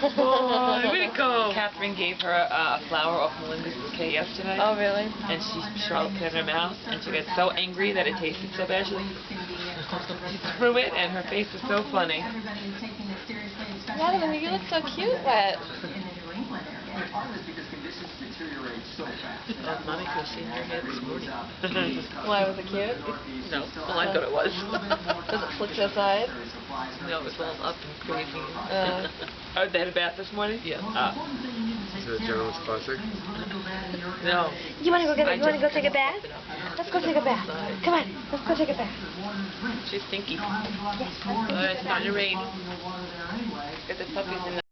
Oh, where'd it go? Catherine gave her a flower off Melinda's bouquet yesterday. Oh, really? And Charlotte put it in her mouth, and she got so angry that it tasted so bad. She threw it, and her face was so funny. Madeline, you look so cute wet. Mommy could have seen your hair this morning. Why, was it cute? No, well, I thought it was. Was it flicked aside? No, it was all up and crazy. Oh, they had a bath this morning? Yeah. Is it a gentleman's classic? No. You want to go take a bath? Let's go take a bath. Come on, let's go take a bath. She's stinky. Yes. It's starting to rain. Get the puppies in the